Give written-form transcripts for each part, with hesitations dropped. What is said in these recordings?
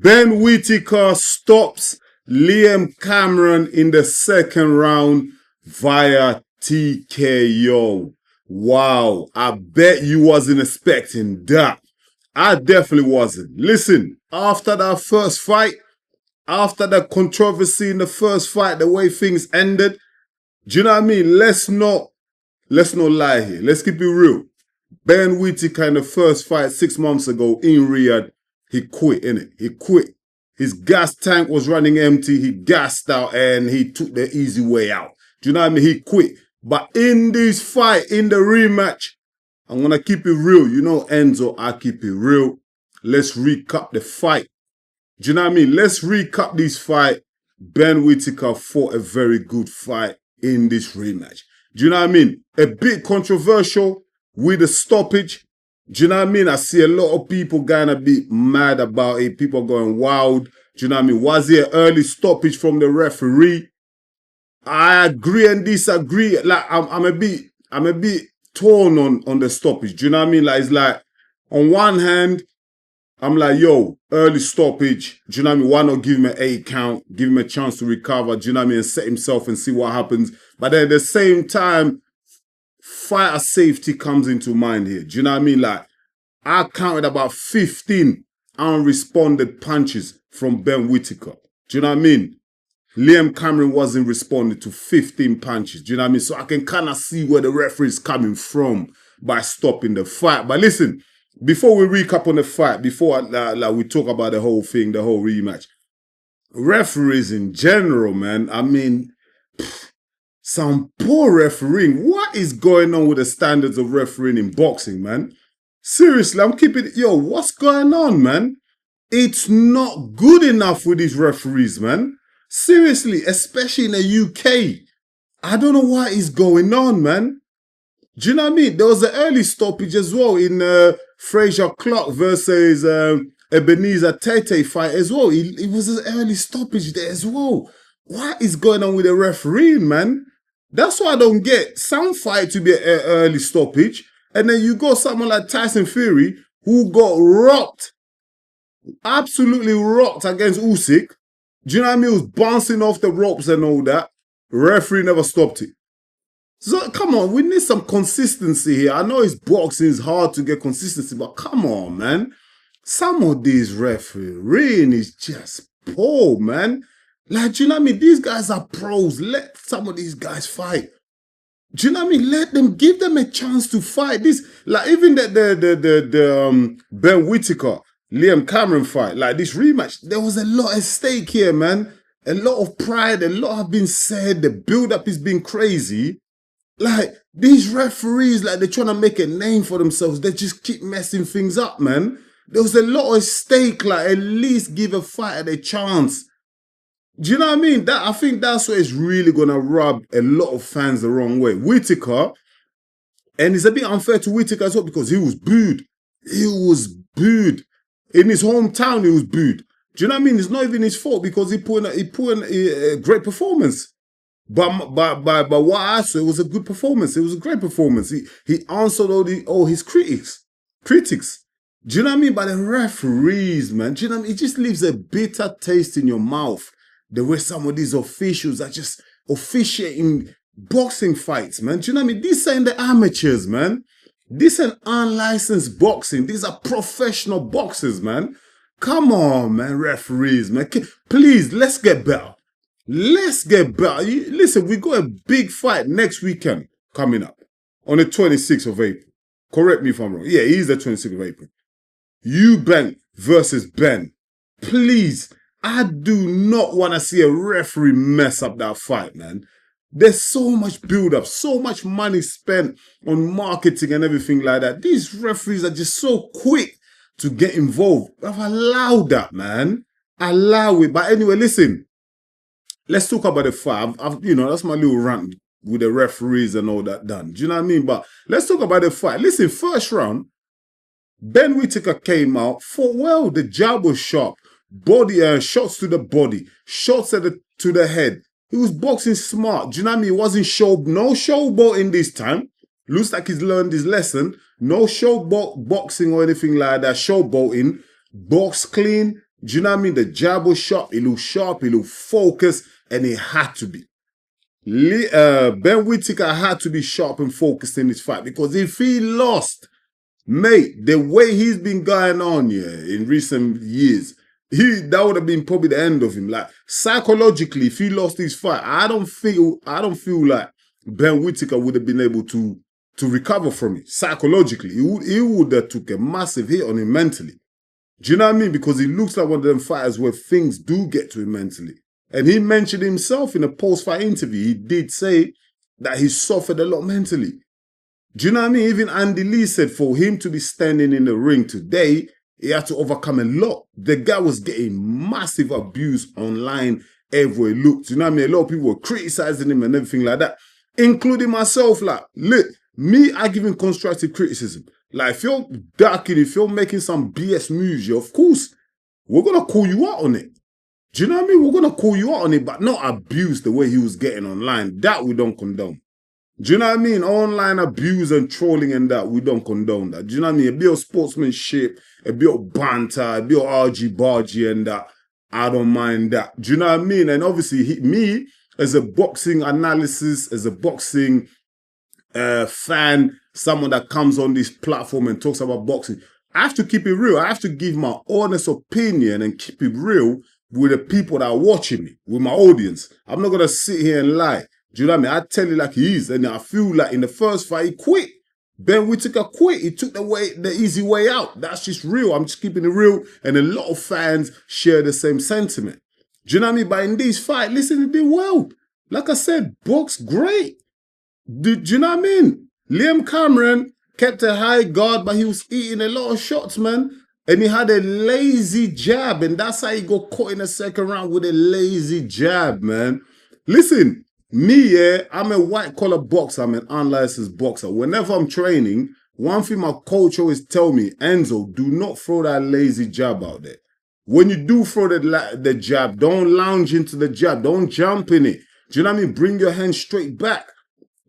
Ben Whittaker stops Liam Cameron in the second round via TKO. Wow, I bet you wasn't expecting that. I definitely wasn't. Listen, after that first fight, after the controversy in the first fight, the way things ended, do you know what I mean? Let's not lie here. Let's keep it real. Ben Whittaker in the first fight 6 months ago in Riyadh, he quit, innit? He quit. His gas tank was running empty. He gassed out and he took the easy way out. Do you know what I mean? He quit. But in this fight, in the rematch, I'm going to keep it real. You know, Enzo, I keep it real. Let's recap the fight. Do you know what I mean? Let's recap this fight. Ben Whittaker fought a very good fight in this rematch. Do you know what I mean? A bit controversial with the stoppage. Do you know what I mean? I see a lot of people gonna be mad about it. People going wild. Do you know what I mean? Was it an early stoppage from the referee? I agree and disagree. Like I'm a bit torn on the stoppage. Do you know what I mean? Like it's like on one hand, I'm like, yo, early stoppage. Do you know what I mean? Why not give him an 8 count? Give him a chance to recover. Do you know what I mean? And set himself and see what happens. But then at the same time, fighter safety comes into mind here. Do you know what I mean? Like, I counted about 15 unresponded punches from Ben Whittaker. Do you know what I mean? Liam Cameron wasn't responding to 15 punches. Do you know what I mean? So I can kind of see where the referee is coming from by stopping the fight. But listen, before we recap on the fight, before we talk about the whole thing, the whole rematch, referees in general, man, I mean, some poor refereeing. What is going on with the standards of refereeing in boxing, man? Seriously, I'm keeping it. Yo, what's going on, man? It's not good enough with these referees, man. Seriously, especially in the UK. I don't know what is going on, man. Do you know what I mean? There was an early stoppage as well in Fraser Clark versus Ebenezer Tete fight as well. It was an early stoppage there as well. What is going on with the refereeing, man? That's what I don't get. Some fight to be an early stoppage. And then you got someone like Tyson Fury who got rocked. Absolutely rocked against Usyk. Do you know what I mean? He was bouncing off the ropes and all that. Referee never stopped it. So come on, we need some consistency here. I know it's boxing, it's hard to get consistency, but come on, man. Some of these refereeing is just poor, man. Like, do you know what I mean? These guys are pros. Let some of these guys fight. Do you know what I mean? Let them, give them a chance to fight. This, like even the Ben Whittaker, Liam Cameron fight, like this rematch, there was a lot at stake here, man. A lot of pride, a lot have been said. The build-up has been crazy. Like, these referees, like, they're trying to make a name for themselves. They just keep messing things up, man. There was a lot at stake. Like, at least give a fighter a chance. Do you know what I mean? I think that's what is really going to rub a lot of fans the wrong way. Whittaker, and it's a bit unfair to Whittaker as well because he was booed. He was booed. In his hometown, he was booed. Do you know what I mean? It's not even his fault because he put in a great performance. But what I saw, it was a good performance. It was a great performance. He answered all his critics. Do you know what I mean? But the referees, man, do you know what I mean? It just leaves a bitter taste in your mouth. The way some of these officials are just officiating boxing fights, man. Do you know what I mean? These ain't the amateurs, man. This ain't unlicensed boxing. These are professional boxers, man. Come on, man, referees, man. Please, let's get better. Let's get better. Listen, we got a big fight next weekend coming up on the 26th of April. Correct me if I'm wrong. Yeah, it is the 26th of April. Eubank versus Ben. Please, I do not want to see a referee mess up that fight, man. There's so much build-up, so much money spent on marketing and everything like that. These referees are just so quick to get involved. I've allowed that, man. Allow it. But anyway, listen. Let's talk about the fight. That's my little rant with the referees and all that done. Do you know what I mean? But let's talk about the fight. Listen, first round, Ben Whittaker came out, fought well. The jab was sharp. Shots to the body, shots to the head. He was boxing smart. Do you know what I mean? It wasn't no showboating this time. Looks like he's learned his lesson. No showboat boxing or anything like that. Showboating. Box clean. Do you know what I mean? The jab was sharp, he looked sharp, he looked focused, and it had to be. Ben Whittaker had to be sharp and focused in this fight, because if he lost, mate, the way he's been going on, yeah, in recent years, that would have been probably the end of him. Like, psychologically, if he lost his fight, I don't feel like Ben Whittaker would have been able to recover from it psychologically. He would have took a massive hit on him mentally. Do you know what I mean? Because he looks like one of them fighters where things do get to him mentally. And he mentioned himself in a post-fight interview. He did say that he suffered a lot mentally. Do you know what I mean? Even Andy Lee said for him to be standing in the ring today, he had to overcome a lot. The guy was getting massive abuse online everywhere he looked. Do you know what I mean? A lot of people were criticizing him and everything like that, including myself. Like, look, me, I give him constructive criticism. Like, if you're darking, if you're making some BS moves, of course, we're going to call you out on it. Do you know what I mean? We're going to call you out on it, but not abuse the way he was getting online. That we don't condone. Do you know what I mean? Online abuse and trolling and that, we don't condone that. Do you know what I mean? A bit of sportsmanship, a bit of banter, a bit of argy-bargy and that, I don't mind that. Do you know what I mean? And obviously, me, as a boxing analysis, as a boxing fan, someone that comes on this platform and talks about boxing, I have to keep it real. I have to give my honest opinion and keep it real with the people that are watching me, with my audience. I'm not going to sit here and lie. Do you know what I mean? I tell you like he is. And I feel like in the first fight, he quit. Ben Whittaker quit. He took the easy way out. That's just real. I'm just keeping it real. And a lot of fans share the same sentiment. Do you know what I mean? But in this fight, listen, he did well. Like I said, box great. Do you know what I mean? Liam Cameron kept a high guard, but he was eating a lot of shots, man. And he had a lazy jab, and that's how he got caught in the second round with a lazy jab, man. Listen, me, yeah, I'm a white-collar boxer. I'm an unlicensed boxer. Whenever I'm training, one thing my coach always tell me, Enzo, do not throw that lazy jab out there. When you do throw the jab, don't lounge into the jab. Don't jump in it. Do you know what I mean? Bring your hand straight back.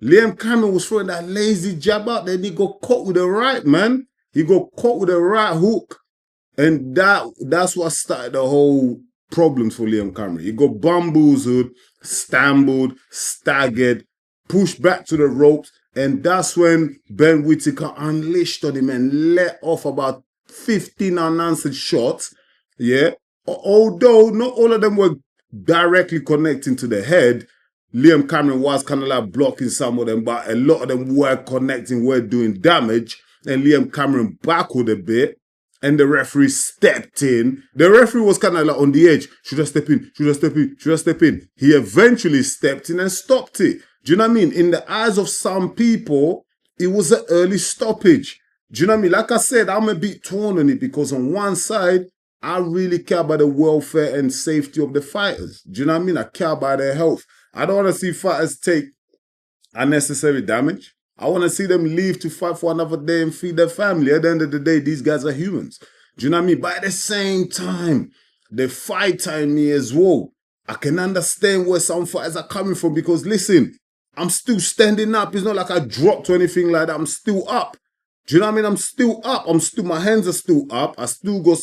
Liam Cameron was throwing that lazy jab out there, and he got caught with a right, man. He got caught with a right hook. And that's what started the whole problems for Liam Cameron. He got bamboozled, stumbled, staggered, pushed back to the ropes, and that's when Ben Whittaker unleashed on him and let off about 15 unanswered shots. Yeah. Although not all of them were directly connecting to the head, Liam Cameron was kind of like blocking some of them, but a lot of them were connecting, were doing damage, and Liam Cameron backward a bit. And the referee stepped in. The referee was kind of like on the edge. Should I step in? Should I step in? Should I step in? He eventually stepped in and stopped it. Do you know what I mean? In the eyes of some people, it was an early stoppage. Do you know what I mean? Like I said, I'm a bit torn on it because on one side, I really care about the welfare and safety of the fighters. Do you know what I mean? I care about their health. I don't want to see fighters take unnecessary damage. I want to see them leave to fight for another day and feed their family. At the end of the day, these guys are humans. Do you know what I mean? But at the same time, the fighter in me as well, I can understand where some fighters are coming from because, listen, I'm still standing up. It's not like I dropped or anything like that. I'm still up. Do you know what I mean? I'm still up. My hands are still up. I still got,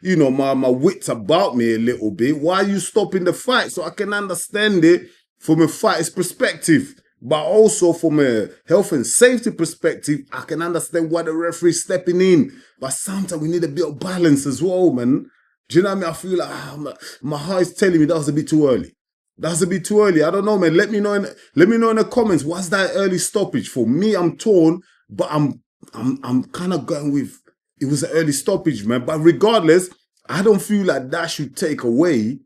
you know, my wits about me a little bit. Why are you stopping the fight? So I can understand it from a fighter's perspective. But also from a health and safety perspective, I can understand why the referee's stepping in. But sometimes we need a bit of balance as well, man. Do you know what I mean? I feel like my heart is telling me that was a bit too early. That's a bit too early. I don't know, man. Let me know in the comments. What's that early stoppage? For me, I'm torn, but I'm kind of going with it was an early stoppage, man. But regardless, I don't feel like that should take away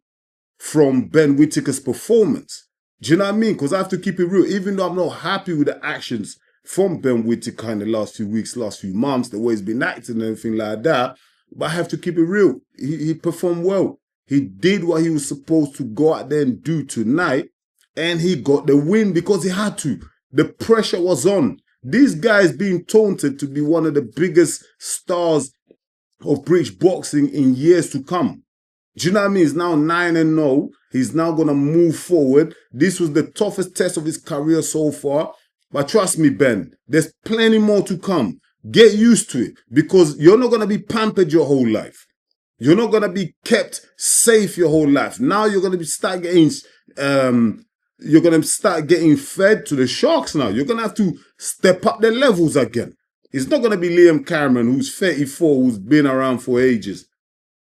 from Ben Whittaker's performance. Do you know what I mean? Because I have to keep it real. Even though I'm not happy with the actions from Ben Whittaker in the last few weeks, last few months, the way he's been acting and everything like that, but I have to keep it real. He performed well. He did what he was supposed to go out there and do tonight, and he got the win because he had to. The pressure was on. This guy is being taunted to be one of the biggest stars of British boxing in years to come. Do you know what I mean? He's now 9-0. He's now going to move forward. This was the toughest test of his career so far. But trust me, Ben, there's plenty more to come. Get used to it because you're not going to be pampered your whole life. You're not gonna be kept safe your whole life. Now you're gonna start getting fed to the sharks now. You're gonna have to step up the levels again. It's not gonna be Liam Cameron, who's 34, who's been around for ages.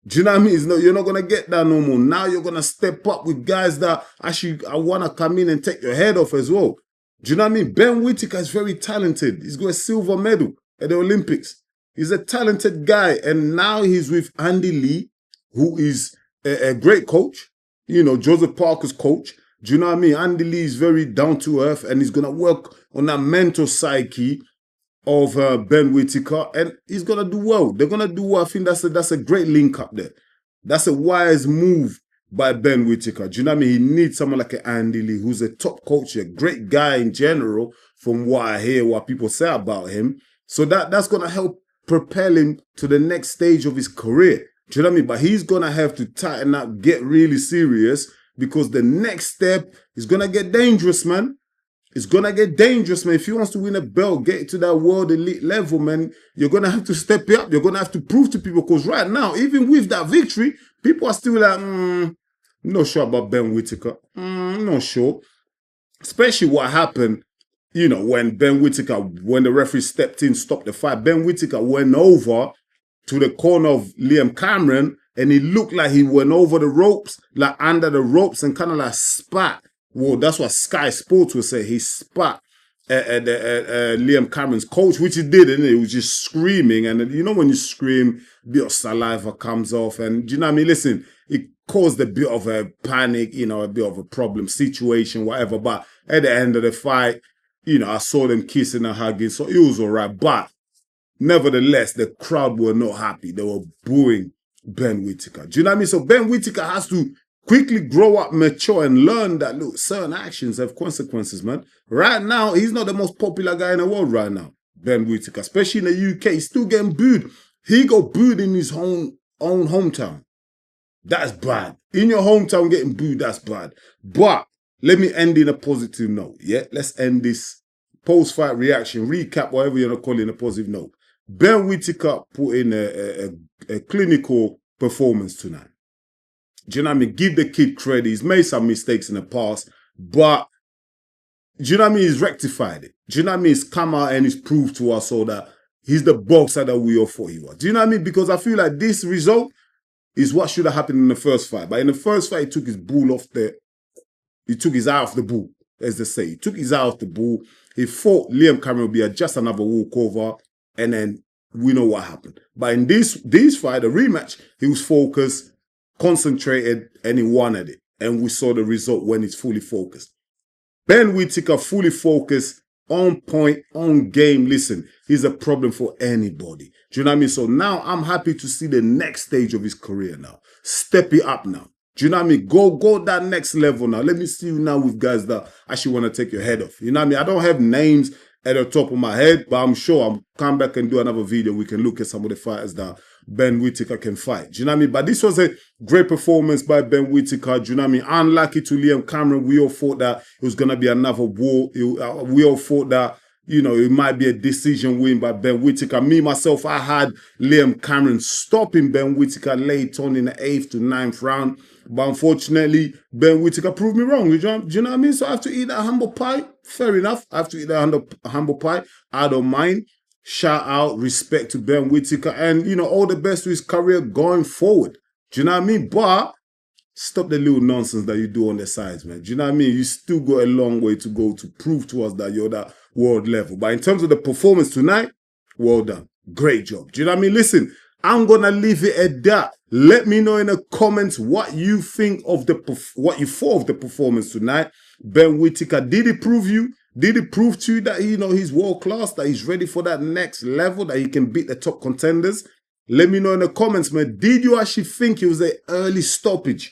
Do you know what I mean? You're not gonna get that no more. Now you're gonna step up with guys that actually wanna come in and take your head off as well. Do you know what I mean? Ben Whittaker is very talented. He's got a silver medal at the Olympics. He's a talented guy, and now he's with Andy Lee, who is a great coach. You know, Joseph Parker's coach. Do you know what I mean? Andy Lee is very down to earth, and he's gonna work on that mental psyche of Ben Whittaker, and he's gonna do well. They're gonna do well. I think that's a great link up there. That's a wise move by Ben Whittaker. Do you know what I mean? He needs someone like Andy Lee, who's a top coach, a great guy in general, from what I hear, what people say about him. So that's gonna help propel him to the next stage of his career. Do you know what I mean? But he's gonna have to tighten up, get really serious, because the next step is gonna get dangerous, man. It's gonna get dangerous, man. If he wants to win a belt, get to that world elite level, man, you're gonna have to step it up. You're gonna have to prove to people, because right now, even with that victory, people are still like, not sure about Ben Whittaker. Not sure. Especially what happened, you know, when the referee stepped in, stopped the fight, Ben Whittaker went over to the corner of Liam Cameron, and he looked like he went over the ropes, like under the ropes, and kind of like spat. Well, that's what Sky Sports would say. He spat at Liam Cameron's coach, which he did, and he was just screaming. And you know when you scream, a bit of saliva comes off. And do you know what I mean? Listen, it caused a bit of a panic, you know, a bit of a problem situation, whatever. But at the end of the fight, you know, I saw them kissing and hugging, so it was all right. But nevertheless, the crowd were not happy. They were booing Ben Whittaker. Do you know what I mean? So Ben Whittaker has to quickly grow up, mature, and learn that, look, certain actions have consequences, man. Right now, he's not the most popular guy in the world right now, Ben Whittaker, especially in the UK. He's still getting booed. He got booed in his own hometown. That's bad. In your hometown getting booed, that's bad. But let me end in a positive note, yeah? Let's end this post-fight reaction, recap, whatever you want to call it, in a positive note. Ben Whittaker put in a clinical performance tonight. Do you know what I mean? Give the kid credit. He's made some mistakes in the past, but do you know what I mean? He's rectified it. Do you know what I mean? He's come out and he's proved to us all that he's the boxer that we all thought he was. Do you know what I mean? Because I feel like this result is what should have happened in the first fight. But in the first fight, he took his eye off the ball, as they say. He took his eye off the ball. He thought Liam Cameron would be just another walkover, and then we know what happened. But in this fight, the rematch, he was focused, concentrated, and he wanted it. And we saw the result when he's fully focused. Ben Whittaker, fully focused, on point, on game. Listen, he's a problem for anybody. Do you know what I mean? So now I'm happy to see the next stage of his career now. Step it up now. Do you know what I mean? Go that next level now. Let me see you now with guys that actually want to take your head off. You know what I mean? I don't have names at the top of my head, but I'm sure I'll come back and do another video. We can look at some of the fighters that Ben Whittaker can fight. Do you know what I mean? But this was a great performance by Ben Whittaker. Do you know what I mean? Unlucky to Liam Cameron. We all thought that it was going to be another war. We all thought that, you know, it might be a decision win by Ben Whittaker. Me, myself, I had Liam Cameron stopping Ben Whittaker late on in the 8th to 9th round. But unfortunately, Ben Whittaker proved me wrong. Do you know what I mean? So I have to eat that humble pie. Fair enough. I have to eat that humble pie. I don't mind. Shout out, respect to Ben Whittaker, and, you know, all the best to his career going forward. Do you know what I mean? But stop the little nonsense that you do on the sides, man. Do you know what I mean? You still got a long way to go to prove to us that you're that world level. But in terms of the performance tonight, well done. Great job. Do you know what I mean? Listen, I'm going to leave it at that. Let me know in the comments what you think of what you thought of the performance tonight. Ben Whittaker, did he prove you? Did he prove to you that, you know, he's world class, that he's ready for that next level, that he can beat the top contenders? Let me know in the comments, man. Did you actually think it was an early stoppage?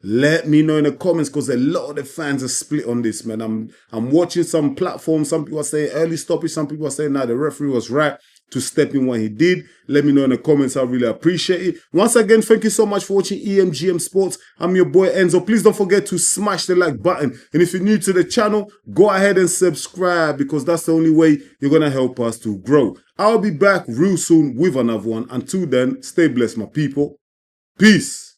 Let me know in the comments, because a lot of the fans are split on this, man. I'm watching some platforms. Some people are saying early stoppage. Some people are saying, nah, the referee was right to step in when he did. Let me know in the comments. I really appreciate it. Once again, thank you so much for watching EMGM Sports. I'm your boy Enzo. Please don't forget to smash the like button. And if you're new to the channel, go ahead and subscribe, because that's the only way you're going to help us to grow. I'll be back real soon with another one. Until then, stay blessed, my people. Peace.